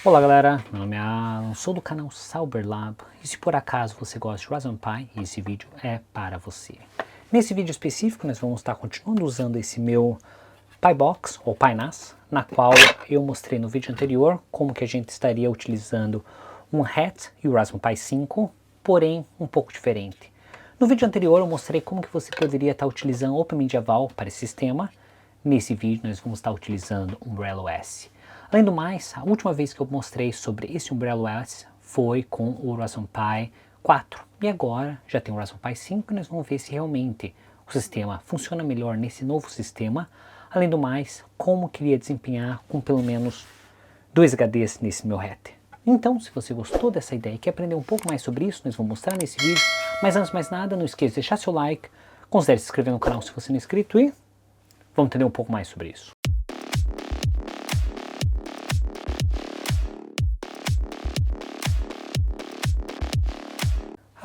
Olá galera, meu nome é Alan, sou do canal Sauberlab e se por acaso você gosta de Raspberry Pi, esse vídeo é para você. Nesse vídeo específico nós vamos estar continuando usando esse meu PiBox ou PiNAS, na qual eu mostrei no vídeo anterior como que a gente estaria utilizando um hat e o Raspberry Pi 5, porém um pouco diferente. No vídeo anterior eu mostrei como que você poderia estar utilizando OpenMediaVault para esse sistema. Nesse vídeo nós vamos estar utilizando Umbrella OS. Além do mais, a última vez que eu mostrei sobre esse Umbrella OS foi com o Raspberry Pi 4. E agora já tem o Raspberry Pi 5 e nós vamos ver se realmente o sistema funciona melhor nesse novo sistema. Além do mais, como queria desempenhar com pelo menos 2 HDs nesse meu hat. Então, se você gostou dessa ideia e quer aprender um pouco mais sobre isso, nós vamos mostrar nesse vídeo. Mas antes de mais nada, não esqueça de deixar seu like, considere se inscrever no canal se você não é inscrito e vamos entender um pouco mais sobre isso.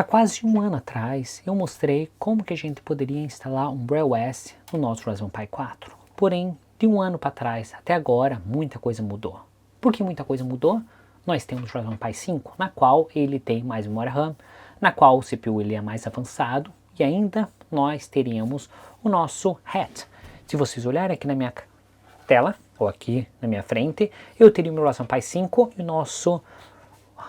Há quase um ano atrás, eu mostrei como que a gente poderia instalar um Umbrella OS no nosso Raspberry Pi 4. Porém, de um ano para trás até agora, muita coisa mudou. Por que muita coisa mudou? Nós temos o Raspberry Pi 5, na qual ele tem mais memória RAM, na qual o CPU ele é mais avançado, e ainda nós teríamos o nosso hat. Se vocês olharem aqui na minha tela, ou aqui na minha frente, eu teria o meu Raspberry Pi 5 e o nosso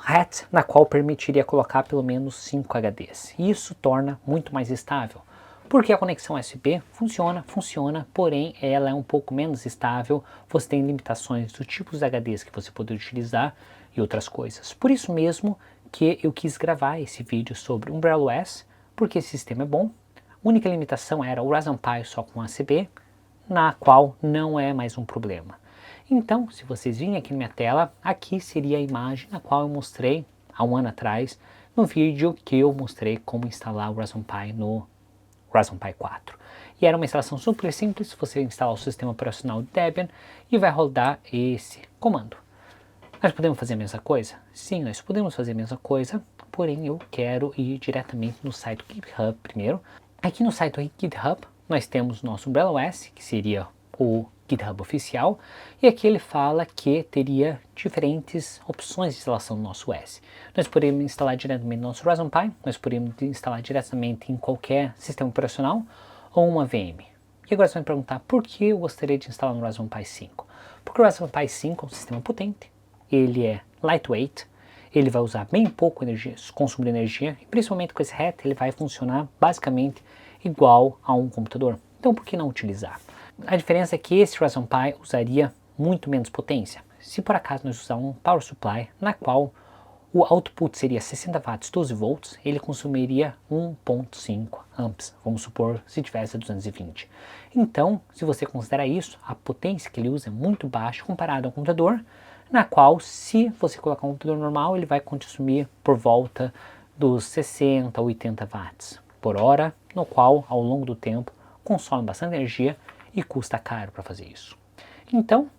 hat, na qual permitiria colocar pelo menos 5 HDs. E isso torna muito mais estável. Porque a conexão USB funciona, porém ela é um pouco menos estável, você tem limitações do tipo de HDs que você poderia utilizar e outras coisas. Por isso mesmo que eu quis gravar esse vídeo sobre Umbrella OS, porque esse sistema é bom. A única limitação era o Raspberry Pi só com USB, na qual não é mais um problema. Então, se vocês virem aqui na minha tela, aqui seria a imagem na qual eu mostrei há um ano atrás, no vídeo que eu mostrei como instalar o Raspberry Pi no Raspberry Pi 4. E era uma instalação super simples, você instala o sistema operacional Debian e vai rodar esse comando. Nós podemos fazer a mesma coisa? Sim, nós podemos fazer a mesma coisa, porém eu quero ir diretamente no site do GitHub primeiro. Aqui no site do GitHub nós temos o nosso Umbrella OS, que seria o GitHub oficial, e aqui ele fala que teria diferentes opções de instalação do nosso OS. Nós podemos instalar diretamente no nosso Raspberry Pi, nós podemos instalar diretamente em qualquer sistema operacional ou uma VM. E agora você vai me perguntar por que eu gostaria de instalar no Raspberry Pi 5. Porque o Raspberry Pi 5 é um sistema potente, ele é lightweight, ele vai usar bem pouco energia, consumo de energia, e principalmente com esse hat ele vai funcionar basicamente igual a um computador. Então por que não utilizar? A diferença é que esse Raspberry Pi usaria muito menos potência. Se por acaso nós usarmos um Power Supply, na qual o output seria 60 watts, 12 volts, ele consumiria 1.5 amps, vamos supor, se tivesse a 220. Então, se você considerar isso, a potência que ele usa é muito baixa comparado ao computador, na qual, se você colocar um computador normal, ele vai consumir por volta dos 60 a 80 watts por hora, no qual, ao longo do tempo, consome bastante energia e custa caro para fazer isso. Então,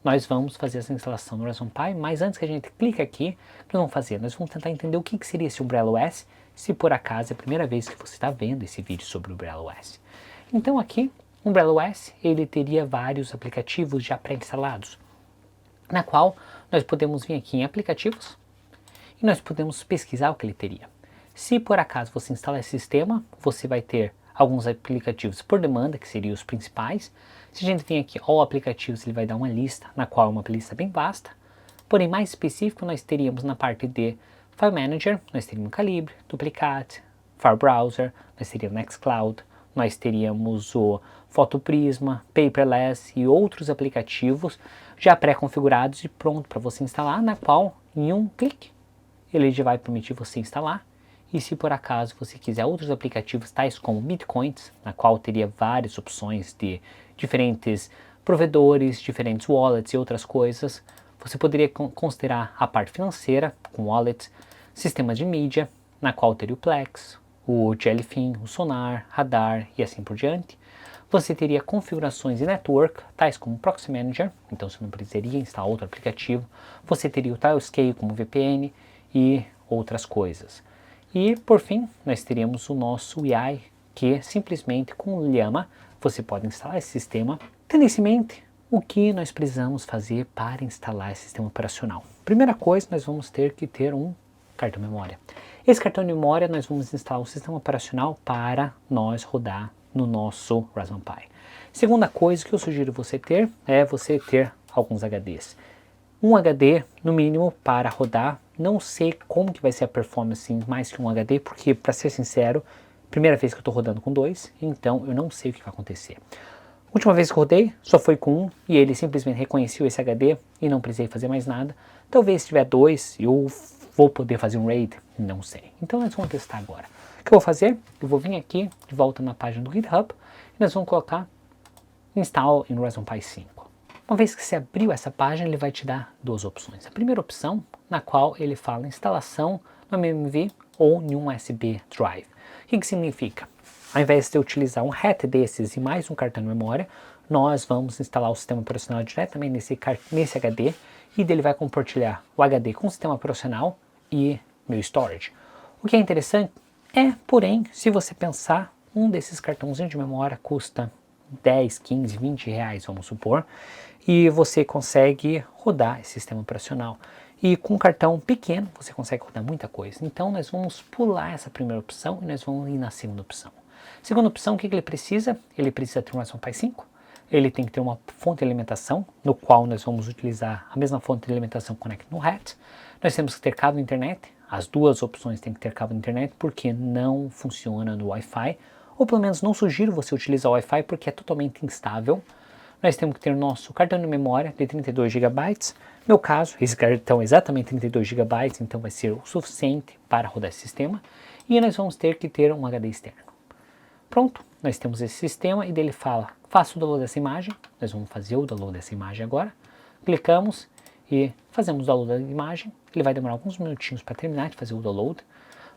nós vamos fazer essa instalação no Raspberry Pi, mas antes que a gente clique aqui, o que nós vamos fazer? Nós vamos tentar entender o que seria esse Umbrella OS, se por acaso é a primeira vez que você está vendo esse vídeo sobre o Umbrella OS. Então aqui, o Umbrella OS, ele teria vários aplicativos já pré-instalados, na qual nós podemos vir aqui em aplicativos e nós podemos pesquisar o que ele teria. Se por acaso você instalar esse sistema, você vai ter alguns aplicativos por demanda, que seriam os principais. Se a gente vir aqui All Aplicativos, ele vai dar uma lista, na qual é uma lista bem vasta. Porém, mais específico, nós teríamos na parte de File Manager, nós teríamos Calibre, Duplicate, File Browser, nós teríamos Nextcloud, nós teríamos o Photoprisma, Paperless e outros aplicativos já pré-configurados e pronto para você instalar, na qual, em um clique, ele já vai permitir você instalar. E se por acaso você quiser outros aplicativos tais como Bitcoins, na qual teria várias opções de diferentes provedores, diferentes wallets e outras coisas, você poderia considerar a parte financeira com wallets, sistemas de mídia, na qual teria o Plex, o Jellyfin, o Sonar, Radar e assim por diante. Você teria configurações de network, tais como Proxy Manager, então você não precisaria instalar outro aplicativo. Você teria o Tilescale como VPN e outras coisas. E, por fim, nós teríamos o nosso UI, que simplesmente com o Llama você pode instalar esse sistema. Tendo isso em mente, O que nós precisamos fazer para instalar esse sistema operacional? Primeira coisa, nós vamos ter que ter um cartão de memória. Esse cartão de memória nós vamos instalar o sistema operacional para nós rodar no nosso Raspberry Pi. Segunda coisa que eu sugiro você ter é você ter alguns HDs. Um HD no mínimo para rodar. Não sei como que vai ser a performance em mais que um HD, porque para ser sincero, primeira vez que eu estou rodando com dois, então eu não sei o que vai acontecer. Última vez que rodei, só foi com um, e ele simplesmente reconheceu esse HD e não precisei fazer mais nada. Talvez se tiver dois, eu vou poder fazer um RAID, não sei. Então nós vamos testar agora. O que eu vou fazer? Eu vou vir aqui, de volta na página do GitHub, e nós vamos colocar Install in Raspberry Pi 5. Uma vez que você abriu essa página, ele vai te dar duas opções. A primeira opção, na qual ele fala instalação no MMV ou em um USB Drive. O que significa? Ao invés de utilizar um RAT desses e mais um cartão de memória, nós vamos instalar o sistema operacional diretamente nesse HD e dele vai compartilhar o HD com o sistema operacional e meu storage. O que é interessante porém, se você pensar, um desses cartãozinhos de memória custa 10, 15, 20 reais, vamos supor, e você consegue rodar esse sistema operacional. E com um cartão pequeno, você consegue rodar muita coisa. Então, nós vamos pular essa primeira opção e nós vamos ir na segunda opção. Segunda opção, o que ele precisa? Ele precisa ter um Raspberry Pi 5. Ele tem que ter uma fonte de alimentação, no qual nós vamos utilizar a mesma fonte de alimentação conecta no RAT. Nós temos que ter cabo de internet. As duas opções têm que ter cabo de internet, porque não funciona no Wi-Fi. Ou pelo menos não sugiro você utilizar o Wi-Fi, porque é totalmente instável. Nós temos que ter o nosso cartão de memória de 32 GB. No meu caso, esse cartão é exatamente 32 GB, então vai ser o suficiente para rodar esse sistema. E nós vamos ter que ter um HD externo. Pronto, nós temos esse sistema e dele fala, faça o download dessa imagem. Nós vamos fazer o download dessa imagem agora. Clicamos e fazemos o download da imagem. Ele vai demorar alguns minutinhos para terminar de fazer o download.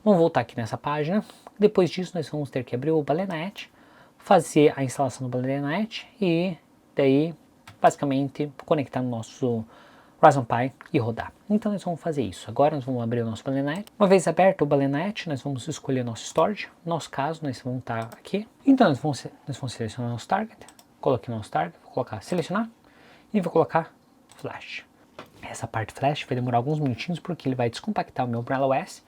Vamos voltar aqui nessa página. Depois disso, nós vamos ter que abrir o Balena.net, fazer a instalação do Balena.net e daí, basicamente, conectar no nosso Raspberry Pi e rodar. Então nós vamos fazer isso. Agora nós vamos abrir o nosso Balena.net. Uma vez aberto o Balena.net, nós vamos escolher nosso storage. No nosso caso, nós vamos estar aqui. Então nós vamos selecionar nosso target. Coloquei nosso target, vou colocar selecionar e vou colocar flash. Essa parte flash vai demorar alguns minutinhos porque ele vai descompactar o meu Umbrella OS.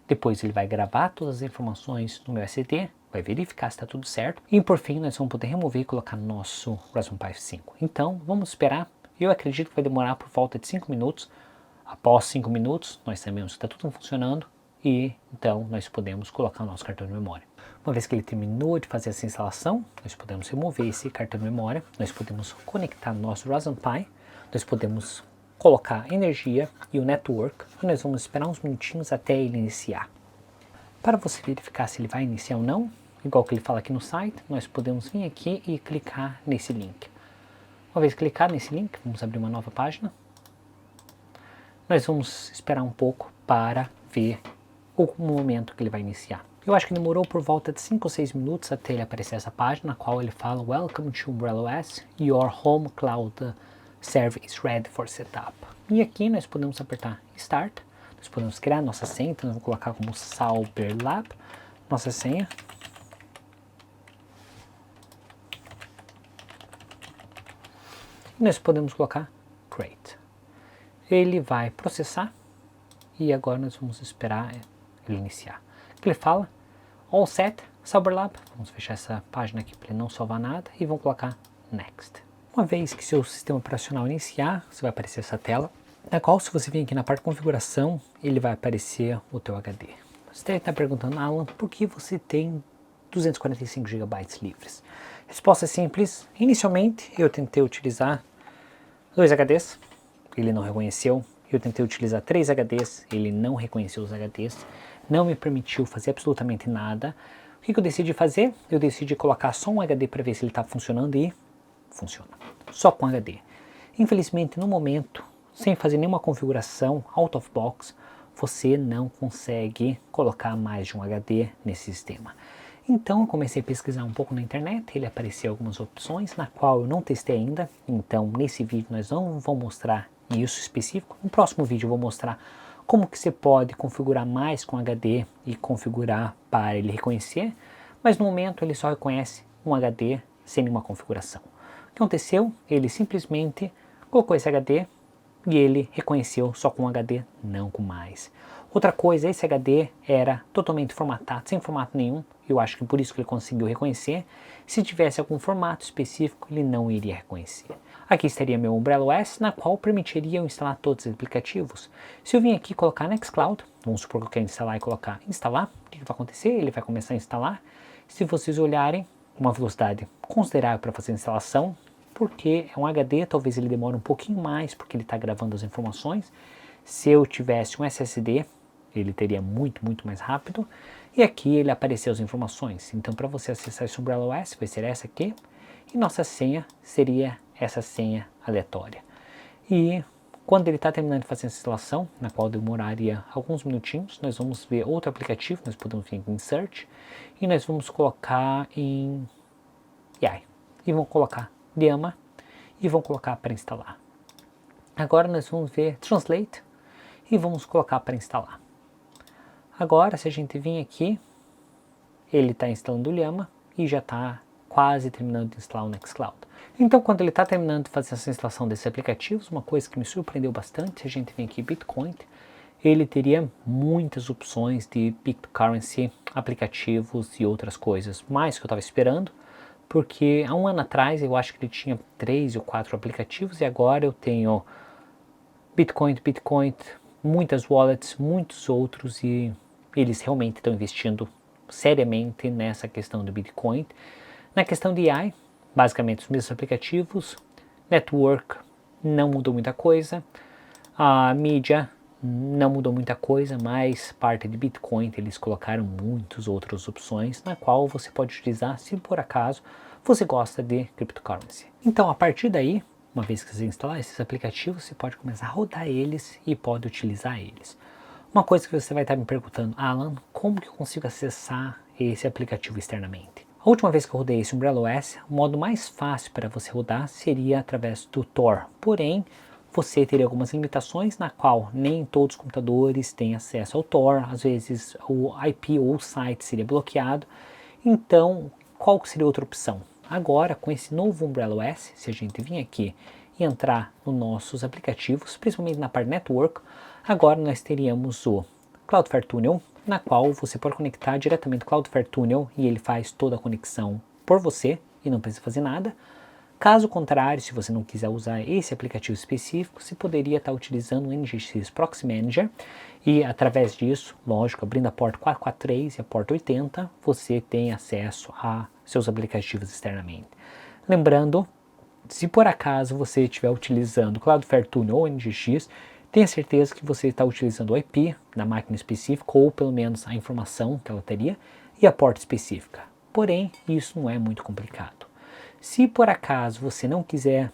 Depois ele vai gravar todas as informações no meu SSD, vai verificar se está tudo certo. E por fim nós vamos poder remover e colocar no nosso Raspberry Pi 5. Então vamos esperar. Eu acredito que vai demorar por volta de 5 minutos. Após 5 minutos, nós sabemos que está tudo funcionando e então nós podemos colocar o nosso cartão de memória. Uma vez que ele terminou de fazer essa instalação, nós podemos remover esse cartão de memória, nós podemos conectar no nosso Raspberry Pi, nós podemos colocar energia e o network e nós vamos esperar uns minutinhos até ele iniciar. Para você verificar se ele vai iniciar ou não, igual que ele fala aqui no site, nós podemos vir aqui e clicar nesse link. Uma vez clicar nesse link, vamos abrir uma nova página. Nós vamos esperar um pouco para ver o momento que ele vai iniciar. Eu acho que demorou por volta de 5 ou 6 minutos até ele aparecer essa página, na qual ele fala Welcome to Umbrella OS, your home cloud server is ready for setup. E aqui nós podemos apertar Start, nós podemos criar nossa senha, então eu vou colocar como Sauberlab, nossa senha. Nós podemos colocar Create. Ele vai processar e agora nós vamos esperar ele iniciar. Ele fala All Set, Sauberlab. Vamos fechar essa página aqui para ele não salvar nada e vamos colocar Next. Uma vez que seu sistema operacional iniciar, você vai aparecer essa tela, na qual se você vir aqui na parte de configuração, ele vai aparecer o teu HD. Você deve estar perguntando, Alan, por que você tem 245 GB livres? Resposta é simples. Inicialmente eu tentei utilizar 2 HDs, ele não reconheceu. Eu tentei utilizar 3 HDs, ele não reconheceu os HDs, não me permitiu fazer absolutamente nada. O que eu decidi fazer? Eu decidi colocar só um HD para ver se ele está funcionando e funciona. Só com HD. Infelizmente, no momento, sem fazer nenhuma configuração out of box, você não consegue colocar mais de um HD nesse sistema. Então eu comecei a pesquisar um pouco na internet, ele apareceu algumas opções, na qual eu não testei ainda, então nesse vídeo nós não vamos mostrar isso específico. No próximo vídeo eu vou mostrar como que você pode configurar mais com HD e configurar para ele reconhecer, mas no momento ele só reconhece um HD sem nenhuma configuração. O que aconteceu? Ele simplesmente colocou esse HD e ele reconheceu só com HD, não com mais. Outra coisa, esse HD era totalmente formatado, sem formato nenhum. Eu acho que por isso que ele conseguiu reconhecer. Se tivesse algum formato específico, ele não iria reconhecer. Aqui estaria meu Umbrella OS, na qual permitiria eu instalar todos os aplicativos. Se eu vim aqui colocar Nextcloud, vamos supor que eu quero instalar e colocar instalar, o que vai acontecer? Ele vai começar a instalar. Se vocês olharem, uma velocidade considerável para fazer a instalação, porque é um HD, talvez ele demore um pouquinho mais, porque ele está gravando as informações. Se eu tivesse um SSD, ele teria muito mais rápido. E aqui ele apareceu as informações. Então, para você acessar esse Umbrella OS, vai ser essa aqui. E nossa senha seria essa senha aleatória. E quando ele está terminando de fazer a instalação, na qual demoraria alguns minutinhos, nós vamos ver outro aplicativo, nós podemos vir aqui em Search, e nós vamos colocar em AI. E vamos colocar Llama, e vamos colocar para instalar. Agora nós vamos ver Translate, e vamos colocar para instalar. Agora, se a gente vir aqui, ele está instalando o Llama, e já está quase terminando de instalar o Nextcloud. Então, quando ele está terminando de fazer essa instalação desses aplicativos, uma coisa que me surpreendeu bastante, se a gente vem aqui Bitcoin, ele teria muitas opções de cryptocurrency, aplicativos e outras coisas, mais que eu estava esperando, porque há um ano atrás eu acho que ele tinha 3 ou 4 aplicativos e agora eu tenho Bitcoin, muitas wallets, muitos outros e eles realmente estão investindo seriamente nessa questão do Bitcoin. Na questão de AI, basicamente os mesmos aplicativos, network não mudou muita coisa, a mídia não mudou muita coisa, mas parte de Bitcoin eles colocaram muitas outras opções na qual você pode utilizar se por acaso você gosta de cryptocurrency. Então a partir daí, uma vez que você instalar esses aplicativos, você pode começar a rodar eles e pode utilizar eles. Uma coisa que você vai estar me perguntando, Alan, como que eu consigo acessar esse aplicativo externamente? A última vez que eu rodei esse Umbrella OS, o modo mais fácil para você rodar seria através do Tor. Porém, você teria algumas limitações na qual nem todos os computadores têm acesso ao Tor, às vezes o IP ou o site seria bloqueado. Então, qual seria outra opção? Agora, com esse novo Umbrella OS, se a gente vir aqui e entrar nos nossos aplicativos, principalmente na parte Network, agora nós teríamos o Cloudflare Tunnel, na qual você pode conectar diretamente o Cloudflare Tunnel e ele faz toda a conexão por você e não precisa fazer nada. Caso contrário, se você não quiser usar esse aplicativo específico, você poderia estar utilizando o NGX Proxy Manager e através disso, lógico, abrindo a porta 443 e a porta 80, você tem acesso a seus aplicativos externamente. Lembrando, se por acaso você estiver utilizando Cloudflare Tunnel ou NGX, tenha certeza que você está utilizando o IP da máquina específica ou pelo menos a informação que ela teria e a porta específica. Porém, isso não é muito complicado. Se por acaso você não quiser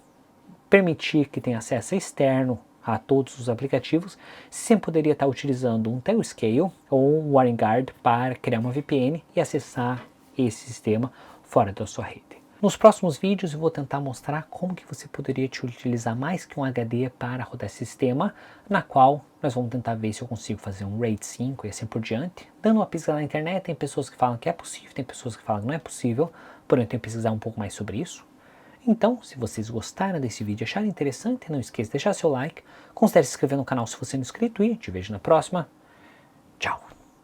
permitir que tenha acesso externo a todos os aplicativos, você sempre poderia estar utilizando um Tailscale ou um WarrenGuard para criar uma VPN e acessar esse sistema fora da sua rede. Nos próximos vídeos eu vou tentar mostrar como que você poderia utilizar mais que um HD para rodar esse sistema, na qual nós vamos tentar ver se eu consigo fazer um RAID 5 e assim por diante. Dando uma pesquisa na internet, tem pessoas que falam que é possível, tem pessoas que falam que não é possível, porém eu tenho que pesquisar um pouco mais sobre isso. Então, se vocês gostaram desse vídeo e acharam interessante, não esqueça de deixar seu like, considere se inscrever no canal se você não é inscrito e te vejo na próxima. Tchau!